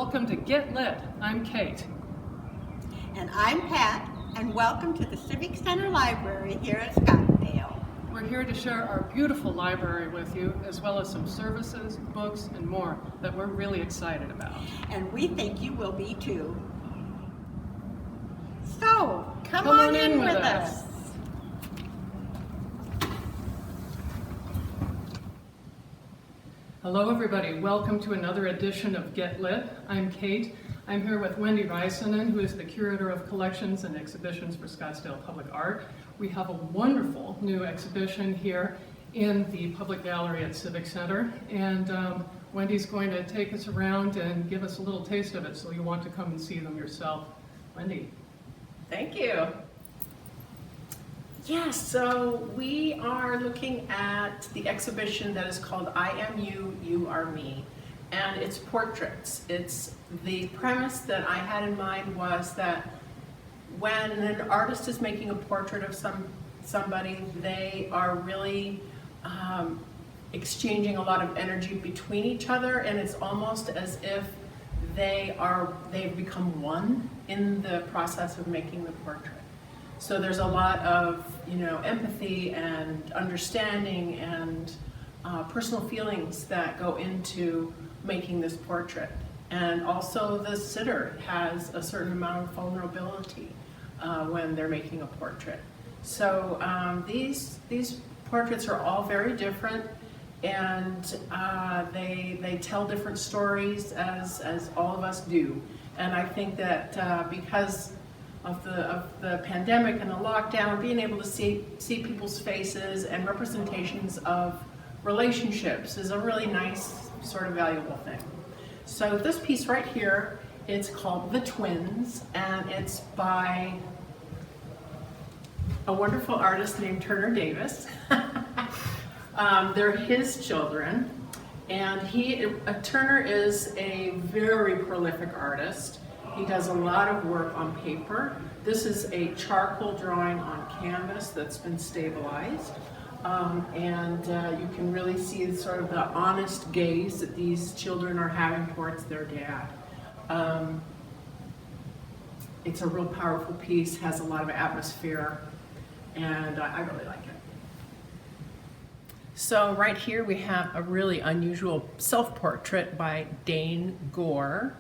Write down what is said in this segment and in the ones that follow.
welcome to Get Lit. I'm Kate. And I'm Pat, and welcome to the Civic Center Library here at Scottsdale. We're here to share our beautiful library with you, as well as some services, books, and more that we're really excited about. And we think you will be too. So, come on in with us. Hello everybody, welcome to another edition of Get Lit. I'm Kate. I'm here with Wendy Raisanen, who is the Curator of Collections and Exhibitions for Scottsdale Public Art. We have a wonderful new exhibition here in the Public Gallery at Civic Center, and Wendy's going to take us around and give us a little taste of it, so you'll want to come and see them yourself. Wendy. Thank you. Yes, so we are looking at the exhibition that is called I Am You, You Are Me, and it's portraits. It's the premise that I had in mind was that when an artist is making a portrait of somebody, they are really exchanging a lot of energy between each other, and it's almost as if they've become one in the process of making the portrait. So there's a lot of, empathy and understanding and personal feelings that go into making this portrait. And also the sitter has a certain amount of vulnerability when they're making a portrait. So these portraits are all very different, and they tell different stories as all of us do. And I think that because of the pandemic and the lockdown, being able to see people's faces and representations of relationships is a really nice, sort of valuable thing. So this piece right here, it's called The Twins, and it's by a wonderful artist named Turner Davis. They're his children, and Turner is a very prolific artist. He does a lot of work on paper. This is a charcoal drawing on canvas that's been stabilized. And you can really see sort of the honest gaze that these children are having towards their dad. It's a real powerful piece, has a lot of atmosphere, and I really like it. So right here we have a really unusual self-portrait by Dane Gore.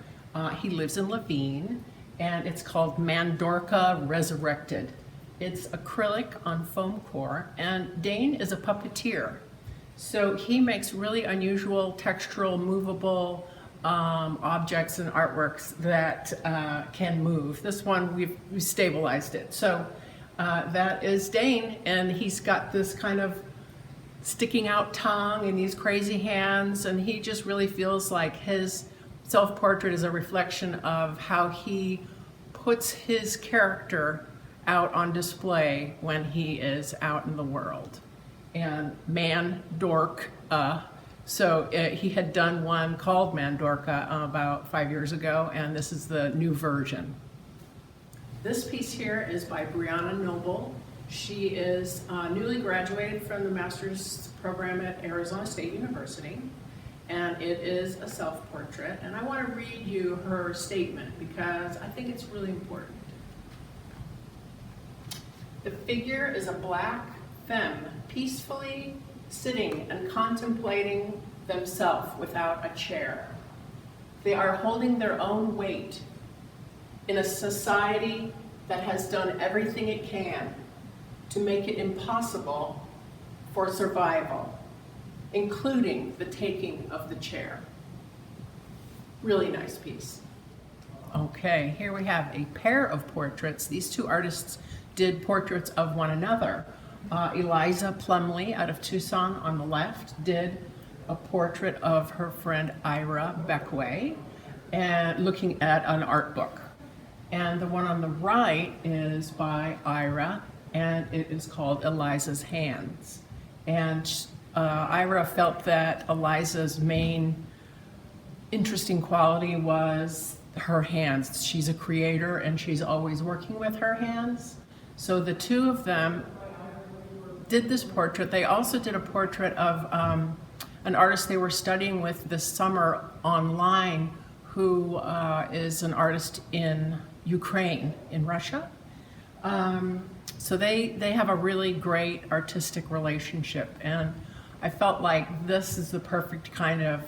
He lives in Levine, and it's called Mandorka Resurrected. It's acrylic on foam core, and Dane is a puppeteer. So he makes really unusual textural, movable objects and artworks that can move. This one, we've stabilized it. So that is Dane, and he's got this kind of sticking out tongue and these crazy hands, and he just really feels like his self-portrait is a reflection of how he puts his character out on display when he is out in the world. And Mandorka, so he had done one called Mandorka about 5 years ago, and this is the new version. This piece here is by Brianna Noble. She is newly graduated from the master's program at Arizona State University, and it is a self-portrait. And I want to read you her statement because I think it's really important. The figure is a black femme, peacefully sitting and contemplating themselves without a chair. They are holding their own weight in a society that has done everything it can to make it impossible for survival, including the taking of the chair. Really nice piece. Okay, here we have a pair of portraits. These two artists did portraits of one another. Eliza Plumley out of Tucson on the left did a portrait of her friend Ira Beckway, and looking at an art book. And the one on the right is by Ira, and it is called Eliza's Hands. And Ira felt that Eliza's main interesting quality was her hands. She's a creator, and she's always working with her hands. So the two of them did this portrait. They also did a portrait of an artist they were studying with this summer online who is an artist in Ukraine, in Russia. So they have a really great artistic relationship, and I felt like this is the perfect kind of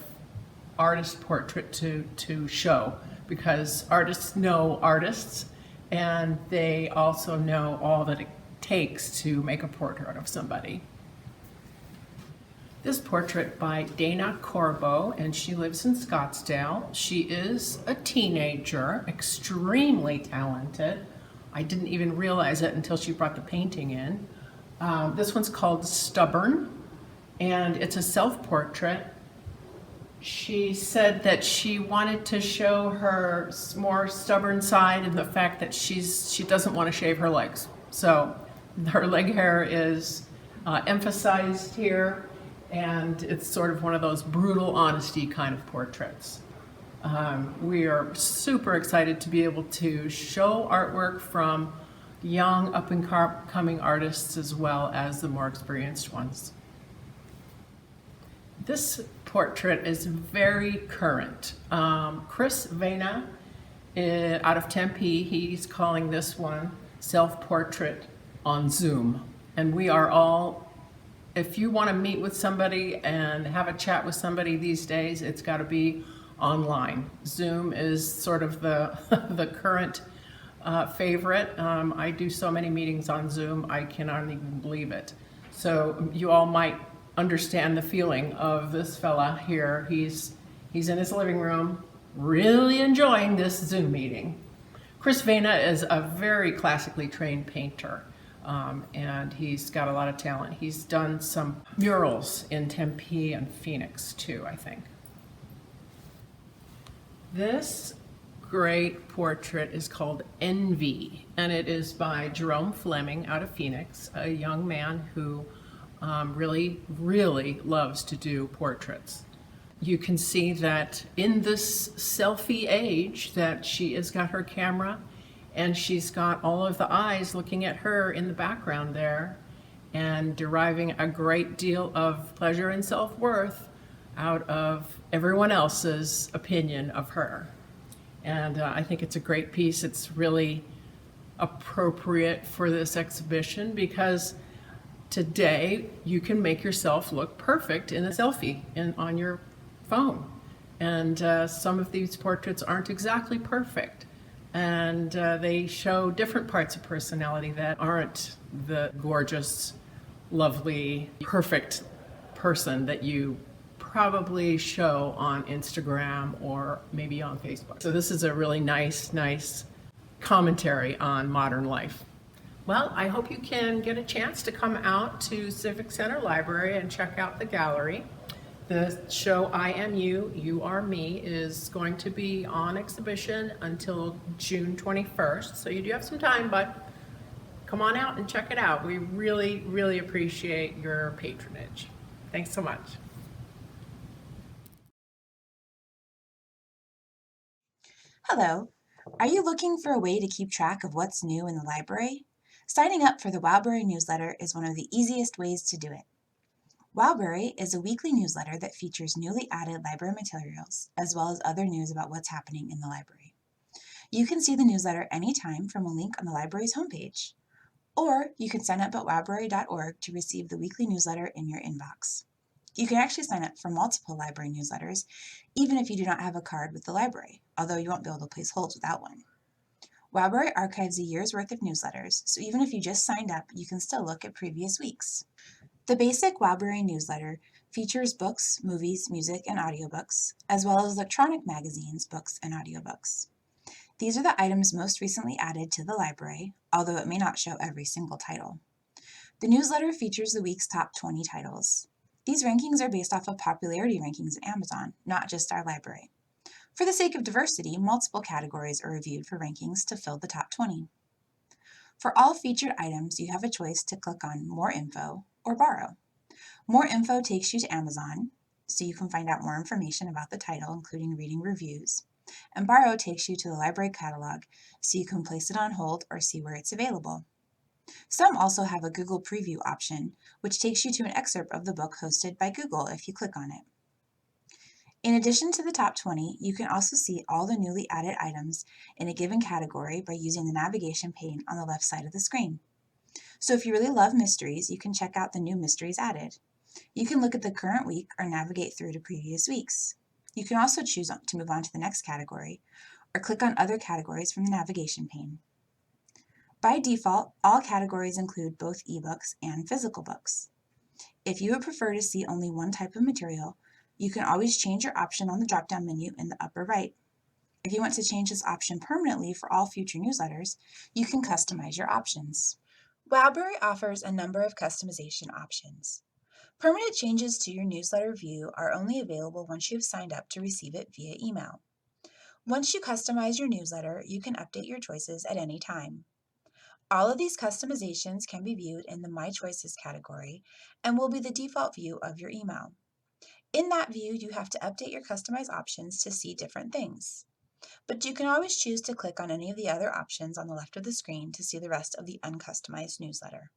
artist portrait to show, because artists know artists, and they also know all that it takes to make a portrait of somebody. This portrait by Dana Corbo, and she lives in Scottsdale. She is a teenager, extremely talented. I didn't even realize it until she brought the painting in. This one's called Stubborn, and it's a self-portrait. She said that she wanted to show her more stubborn side and the fact that she doesn't want to shave her legs. So her leg hair is emphasized here, and it's sort of one of those brutal honesty kind of portraits. We are super excited to be able to show artwork from young up-and-coming artists as well as the more experienced ones. This portrait is very current. Chris Vena out of Tempe, he's calling this one Self-Portrait on Zoom. And we are all, if you want to meet with somebody and have a chat with somebody these days, it's got to be online. Zoom is sort of the, the current favorite. I do so many meetings on Zoom, I cannot even believe it. So you all might understand the feeling of this fella here. He's in his living room, really enjoying this Zoom meeting. Chris Vena is a very classically trained painter, and he's got a lot of talent. He's done some murals in Tempe and Phoenix too, I think. This great portrait is called Envy, and it is by Jerome Fleming out of Phoenix, a young man who really, really loves to do portraits. You can see that in this selfie age that she has got her camera, and she's got all of the eyes looking at her in the background there, and deriving a great deal of pleasure and self-worth out of everyone else's opinion of her. And I think it's a great piece. It's really appropriate for this exhibition because today you can make yourself look perfect in a selfie on your phone. And some of these portraits aren't exactly perfect. And they show different parts of personality that aren't the gorgeous, lovely, perfect person that you probably show on Instagram or maybe on Facebook. So this is a really nice commentary on modern life. Well, I hope you can get a chance to come out to Civic Center Library and check out the gallery. The show I Am You, You Are Me is going to be on exhibition until June 21st. So you do have some time, but come on out and check it out. We really, really appreciate your patronage. Thanks so much. Hello. Are you looking for a way to keep track of what's new in the library? Signing up for the WOWbrary newsletter is one of the easiest ways to do it. WOWbrary is a weekly newsletter that features newly added library materials, as well as other news about what's happening in the library. You can see the newsletter anytime from a link on the library's homepage, or you can sign up at wowbrary.org to receive the weekly newsletter in your inbox. You can actually sign up for multiple library newsletters, even if you do not have a card with the library, although you won't be able to place holds without one. WOWbrary archives a year's worth of newsletters, so even if you just signed up, you can still look at previous weeks. The basic WOWbrary newsletter features books, movies, music, and audiobooks, as well as electronic magazines, books, and audiobooks. These are the items most recently added to the library, although it may not show every single title. The newsletter features the week's top 20 titles. These rankings are based off of popularity rankings at Amazon, not just our library. For the sake of diversity, multiple categories are reviewed for rankings to fill the top 20. For all featured items, you have a choice to click on More Info or Borrow. More Info takes you to Amazon, so you can find out more information about the title, including reading reviews. And Borrow takes you to the library catalog, so you can place it on hold or see where it's available. Some also have a Google Preview option, which takes you to an excerpt of the book hosted by Google if you click on it. In addition to the top 20, you can also see all the newly added items in a given category by using the navigation pane on the left side of the screen. So if you really love mysteries, you can check out the new mysteries added. You can look at the current week or navigate through to previous weeks. You can also choose to move on to the next category or click on other categories from the navigation pane. By default, all categories include both ebooks and physical books. If you would prefer to see only one type of material, you can always change your option on the drop-down menu in the upper right. If you want to change this option permanently for all future newsletters, you can customize your options. WOWbrary offers a number of customization options. Permanent changes to your newsletter view are only available once you have signed up to receive it via email. Once you customize your newsletter, you can update your choices at any time. All of these customizations can be viewed in the My Choices category and will be the default view of your email. In that view, you have to update your customized options to see different things. But you can always choose to click on any of the other options on the left of the screen to see the rest of the uncustomized newsletter.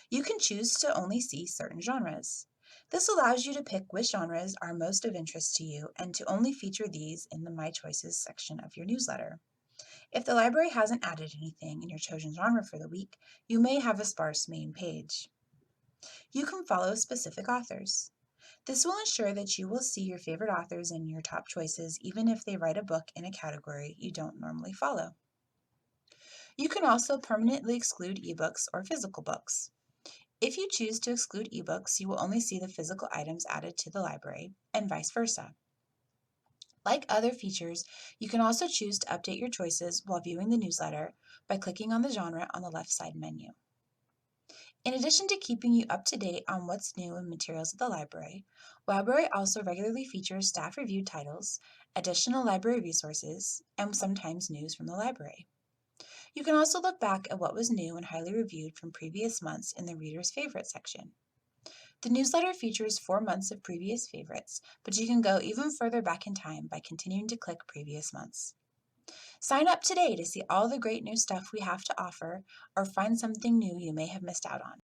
You can choose to only see certain genres. This allows you to pick which genres are most of interest to you and to only feature these in the My Choices section of your newsletter. If the library hasn't added anything in your chosen genre for the week, you may have a sparse main page. You can follow specific authors. This will ensure that you will see your favorite authors in your top choices even if they write a book in a category you don't normally follow. You can also permanently exclude ebooks or physical books. If you choose to exclude ebooks, you will only see the physical items added to the library, and vice versa. Like other features, you can also choose to update your choices while viewing the newsletter by clicking on the genre on the left side menu. In addition to keeping you up to date on what's new in materials at the library, WOWbrary also regularly features staff-reviewed titles, additional library resources, and sometimes news from the library. You can also look back at what was new and highly reviewed from previous months in the Reader's Favorite section. The newsletter features 4 months of previous favorites, but you can go even further back in time by continuing to click previous months. Sign up today to see all the great new stuff we have to offer or find something new you may have missed out on.